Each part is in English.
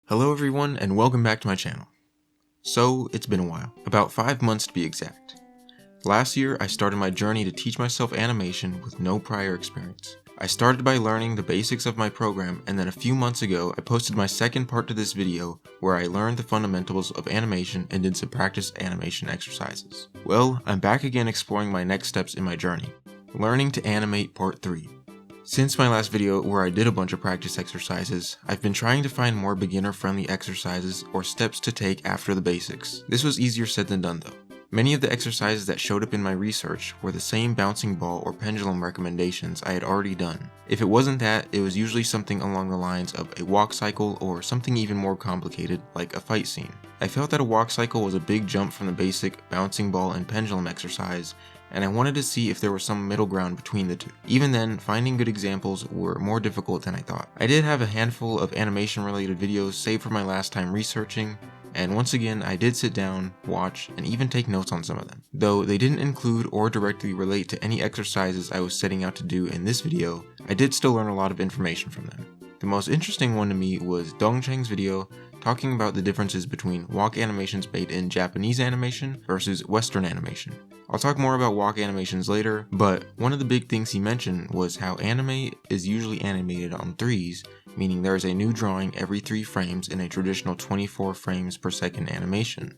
Hello everyone and welcome back to my channel. So, it's been a while, about 5 months to be exact. Last year I started my journey to teach myself animation with no prior experience. I started by learning the basics of my program, and then a few months ago I posted my second part to this video where I learned the fundamentals of animation and did some practice animation exercises. Well, I'm back again exploring my next steps in my journey. Learning to animate part 3. Since my last video where I did a bunch of practice exercises, I've been trying to find more beginner-friendly exercises or steps to take after the basics. This was easier said than done though. Many of the exercises that showed up in my research were the same bouncing ball or pendulum recommendations I had already done. If it wasn't that, it was usually something along the lines of a walk cycle or something even more complicated like a fight scene. I felt that a walk cycle was a big jump from the basic bouncing ball and pendulum exercise, and I wanted to see if there was some middle ground between the two. Even then, finding good examples were more difficult than I thought. I did have a handful of animation related videos saved for my last time researching, and once again I did sit down, watch, and even take notes on some of them. Though they didn't include or directly relate to any exercises I was setting out to do in this video, I did still learn a lot of information from them. The most interesting one to me was Dongcheng's video talking about the differences between walk animations made in Japanese animation versus Western animation. I'll talk more about walk animations later, but one of the big things he mentioned was how anime is usually animated on threes, meaning there is a new drawing every 3 frames in a traditional 24 frames per second animation.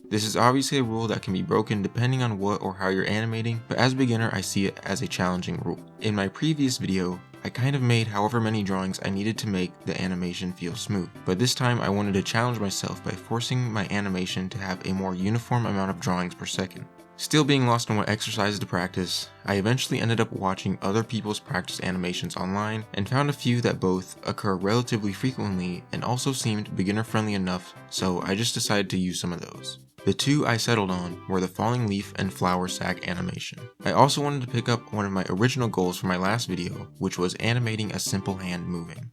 This is obviously a rule that can be broken depending on what or how you're animating, but as a beginner I see it as a challenging rule. In my previous video, I kind of made however many drawings I needed to make the animation feel smooth, but this time I wanted to challenge myself by forcing my animation to have a more uniform amount of drawings per second. Still being lost on what exercises to practice, I eventually ended up watching other people's practice animations online and found a few that both occur relatively frequently and also seemed beginner friendly enough, so I just decided to use some of those. The two I settled on were the falling leaf and flower sack animation. I also wanted to pick up one of my original goals for my last video, which was animating a simple hand moving.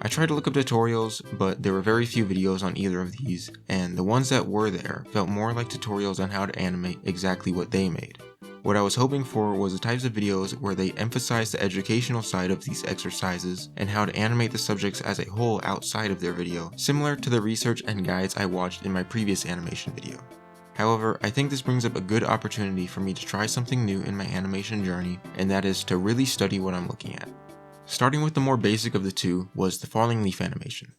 I tried to look up tutorials, but there were very few videos on either of these, and the ones that were there felt more like tutorials on how to animate exactly what they made. What I was hoping for was the types of videos where they emphasized the educational side of these exercises and how to animate the subjects as a whole outside of their video, similar to the research and guides I watched in my previous animation video. However, I think this brings up a good opportunity for me to try something new in my animation journey, and that is to really study what I'm looking at. Starting with the more basic of the two was the falling leaf animation.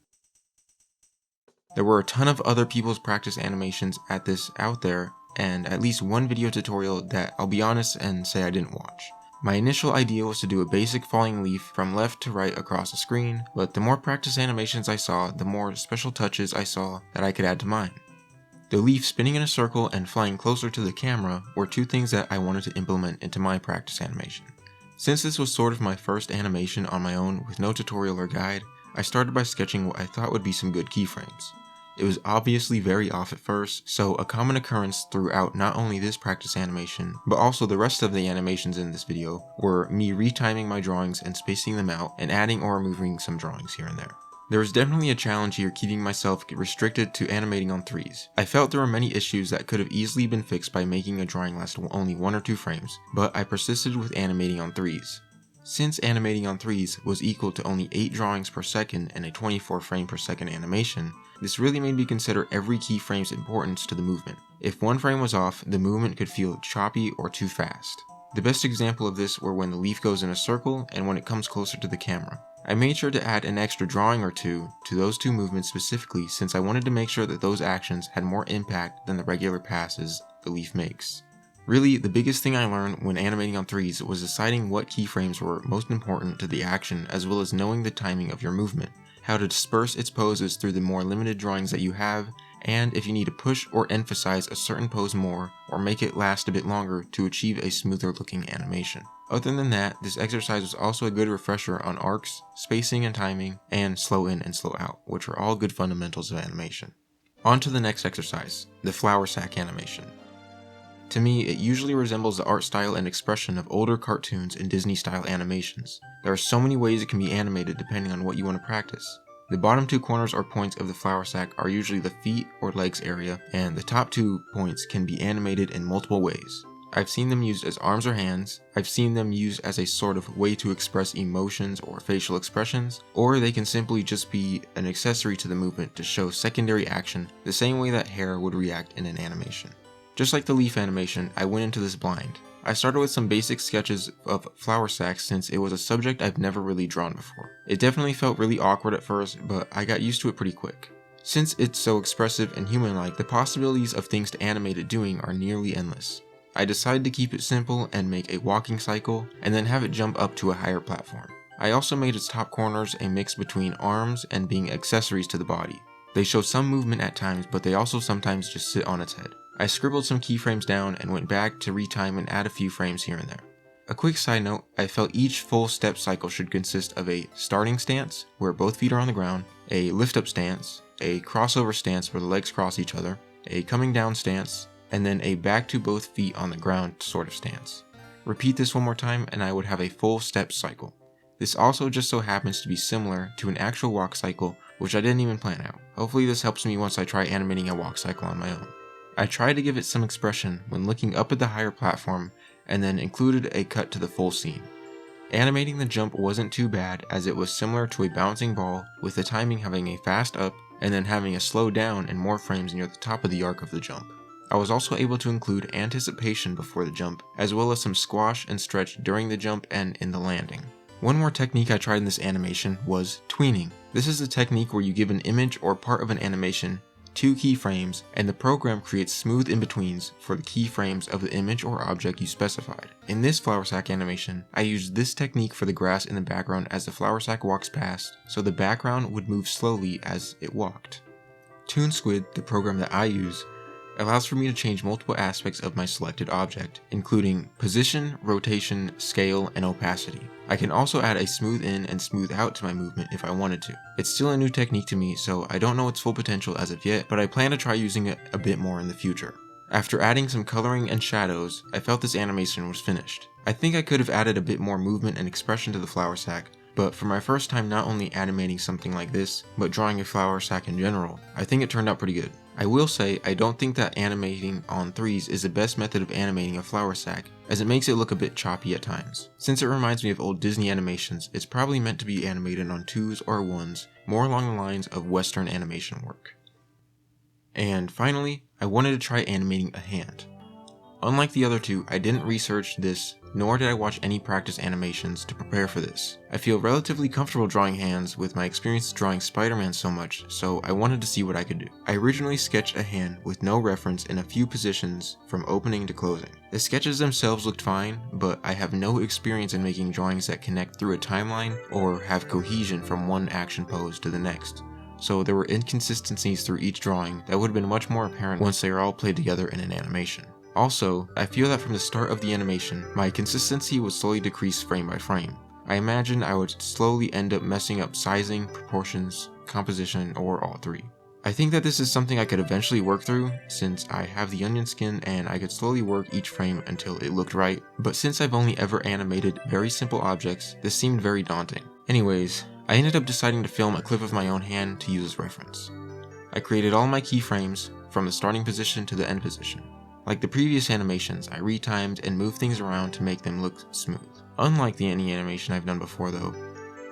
There were a ton of other people's practice animations at this out there, and at least one video tutorial that I'll be honest and say I didn't watch. My initial idea was to do a basic falling leaf from left to right across the screen, but the more practice animations I saw, the more special touches I saw that I could add to mine. The leaf spinning in a circle and flying closer to the camera were two things that I wanted to implement into my practice animation. Since this was sort of my first animation on my own with no tutorial or guide, I started by sketching what I thought would be some good keyframes. It was obviously very off at first, so a common occurrence throughout not only this practice animation, but also the rest of the animations in this video were me retiming my drawings and spacing them out and adding or removing some drawings here and there. There was definitely a challenge here keeping myself restricted to animating on threes. I felt there were many issues that could have easily been fixed by making a drawing last only 1 or 2 frames, but I persisted with animating on threes. Since animating on threes was equal to only 8 drawings per second in a 24 frame per second animation, this really made me consider every keyframe's importance to the movement. If one frame was off, the movement could feel choppy or too fast. The best example of this were when the leaf goes in a circle and when it comes closer to the camera. I made sure to add an extra drawing or two to those two movements specifically since I wanted to make sure that those actions had more impact than the regular passes the leaf makes. Really, the biggest thing I learned when animating on threes was deciding what keyframes were most important to the action as well as knowing the timing of your movement, how to disperse its poses through the more limited drawings that you have, and if you need to push or emphasize a certain pose more or make it last a bit longer to achieve a smoother looking animation. Other than that, this exercise was also a good refresher on arcs, spacing and timing, and slow in and slow out, which are all good fundamentals of animation. On to the next exercise, the flower sack animation. To me, it usually resembles the art style and expression of older cartoons and Disney style animations. There are so many ways it can be animated depending on what you want to practice. The bottom 2 corners or points of the flower sack are usually the feet or legs area, and the top 2 points can be animated in multiple ways. I've seen them used as arms or hands, I've seen them used as a sort of way to express emotions or facial expressions, or they can simply just be an accessory to the movement to show secondary action the same way that hair would react in an animation. Just like the leaf animation, I went into this blind. I started with some basic sketches of flour sacks since it was a subject I've never really drawn before. It definitely felt really awkward at first, but I got used to it pretty quick. Since it's so expressive and human-like, the possibilities of things to animate it doing are nearly endless. I decided to keep it simple and make a walking cycle, and then have it jump up to a higher platform. I also made its top corners a mix between arms and being accessories to the body. They show some movement at times, but they also sometimes just sit on its head. I scribbled some keyframes down and went back to retime and add a few frames here and there. A quick side note, I felt each full step cycle should consist of a starting stance, where both feet are on the ground, a lift up stance, a crossover stance where the legs cross each other, a coming down stance, and then a back to both feet on the ground sort of stance. Repeat this one more time and I would have a full step cycle. This also just so happens to be similar to an actual walk cycle, which I didn't even plan out. Hopefully this helps me once I try animating a walk cycle on my own. I tried to give it some expression when looking up at the higher platform and then included a cut to the full scene. Animating the jump wasn't too bad as it was similar to a bouncing ball, with the timing having a fast up and then having a slow down and more frames near the top of the arc of the jump. I was also able to include anticipation before the jump, as well as some squash and stretch during the jump and in the landing. One more technique I tried in this animation was tweening. This is a technique where you give an image or part of an animation 2 keyframes, and the program creates smooth in-betweens for the keyframes of the image or object you specified. In this flour sack animation, I used this technique for the grass in the background as the flour sack walks past, so the background would move slowly as it walked. ToonSquid, the program that I use, allows for me to change multiple aspects of my selected object, including position, rotation, scale, and opacity. I can also add a smooth in and smooth out to my movement if I wanted to. It's still a new technique to me, so I don't know its full potential as of yet, but I plan to try using it a bit more in the future. After adding some coloring and shadows, I felt this animation was finished. I think I could have added a bit more movement and expression to the flour sack, but for my first time not only animating something like this, but drawing a flour sack in general, I think it turned out pretty good. I will say, I don't think that animating on 3s is the best method of animating a flour sack, as it makes it look a bit choppy at times. Since it reminds me of old Disney animations, it's probably meant to be animated on 2s or 1s, more along the lines of Western animation work. And finally, I wanted to try animating a hand. Unlike the other two, I didn't research this, nor did I watch any practice animations to prepare for this. I feel relatively comfortable drawing hands with my experience drawing Spider-Man so much, so I wanted to see what I could do. I originally sketched a hand with no reference in a few positions from opening to closing. The sketches themselves looked fine, but I have no experience in making drawings that connect through a timeline or have cohesion from one action pose to the next. So there were inconsistencies through each drawing that would have been much more apparent once they are all played together in an animation. Also, I feel that from the start of the animation, my consistency would slowly decrease frame by frame. I imagine I would slowly end up messing up sizing, proportions, composition, or all three. I think that this is something I could eventually work through, since I have the onion skin and I could slowly work each frame until it looked right, but since I've only ever animated very simple objects, this seemed very daunting. Anyways, I ended up deciding to film a clip of my own hand to use as reference. I created all my keyframes, from the starting position to the end position. Like the previous animations, I retimed and moved things around to make them look smooth. Unlike any animation I've done before though,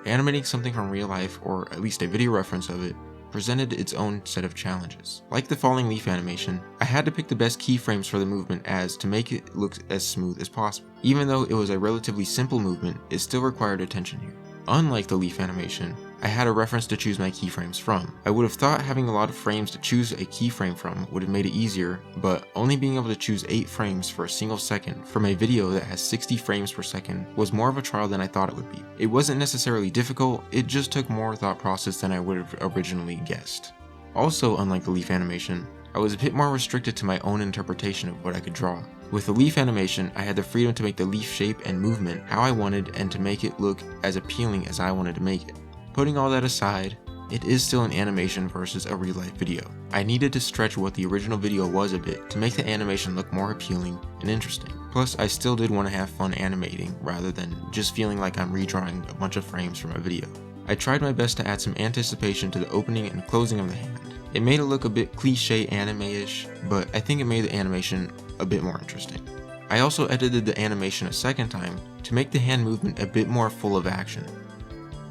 animating something from real life, or at least a video reference of it, presented its own set of challenges. Like the falling leaf animation, I had to pick the best keyframes for the movement to make it look as smooth as possible. Even though it was a relatively simple movement, it still required attention here. Unlike the leaf animation, I had a reference to choose my keyframes from. I would have thought having a lot of frames to choose a keyframe from would have made it easier, but only being able to choose 8 frames for a single second from a video that has 60 frames per second was more of a trial than I thought it would be. It wasn't necessarily difficult, it just took more thought process than I would have originally guessed. Also, unlike the leaf animation, I was a bit more restricted to my own interpretation of what I could draw. With the leaf animation, I had the freedom to make the leaf shape and movement how I wanted and to make it look as appealing as I wanted to make it. Putting all that aside, it is still an animation versus a real-life video. I needed to stretch what the original video was a bit to make the animation look more appealing and interesting. Plus, I still did want to have fun animating rather than just feeling like I'm redrawing a bunch of frames from a video. I tried my best to add some anticipation to the opening and closing of the hand. It made it look a bit cliche anime-ish, but I think it made the animation a bit more interesting. I also edited the animation a second time to make the hand movement a bit more full of action.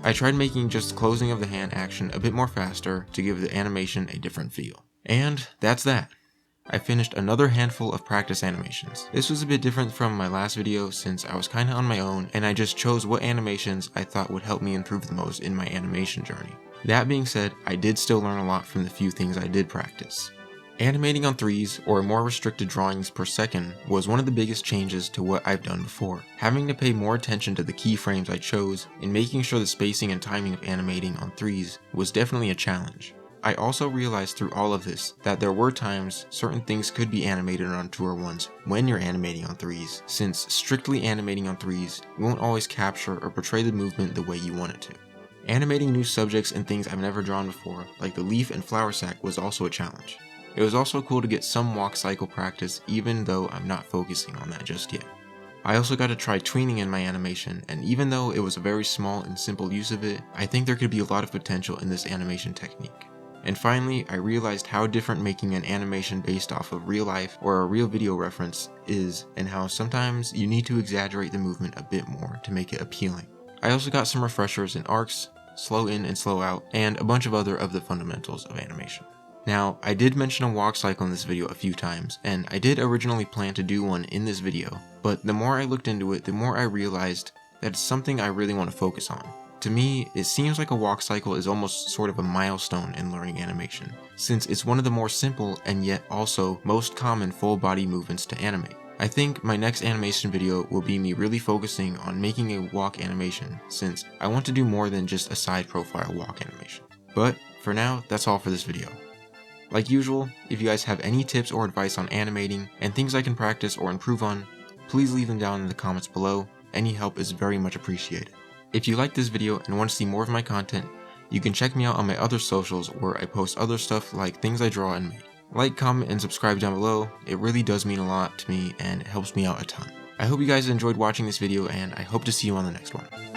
I tried making just closing of the hand action a bit more faster to give the animation a different feel. And that's that. I finished another handful of practice animations. This was a bit different from my last video since I was kinda on my own and I just chose what animations I thought would help me improve the most in my animation journey. That being said, I did still learn a lot from the few things I did practice. Animating on 3s, or more restricted drawings per second, was one of the biggest changes to what I've done before. Having to pay more attention to the keyframes I chose and making sure the spacing and timing of animating on 3s was definitely a challenge. I also realized through all of this that there were times certain things could be animated on 2 or 1s when you're animating on 3s, since strictly animating on 3s won't always capture or portray the movement the way you want it to. Animating new subjects and things I've never drawn before, like the leaf and flower sack, was also a challenge. It was also cool to get some walk cycle practice even though I'm not focusing on that just yet. I also got to try tweening in my animation, and even though it was a very small and simple use of it, I think there could be a lot of potential in this animation technique. And finally, I realized how different making an animation based off of real life or a real video reference is, and how sometimes you need to exaggerate the movement a bit more to make it appealing. I also got some refreshers in arcs, slow in and slow out, and a bunch of other of the fundamentals of animation. Now, I did mention a walk cycle in this video a few times, and I did originally plan to do one in this video, but the more I looked into it, the more I realized that it's something I really want to focus on. To me, it seems like a walk cycle is almost sort of a milestone in learning animation, since it's one of the more simple and yet also most common full body movements to animate. I think my next animation video will be me really focusing on making a walk animation, since I want to do more than just a side profile walk animation. But for now, that's all for this video. Like usual, if you guys have any tips or advice on animating and things I can practice or improve on, please leave them down in the comments below. Any help is very much appreciated. If you like this video and want to see more of my content, you can check me out on my other socials where I post other stuff like things I draw and make. Like, comment, and subscribe down below. It really does mean a lot to me and it helps me out a ton. I hope you guys enjoyed watching this video and I hope to see you on the next one.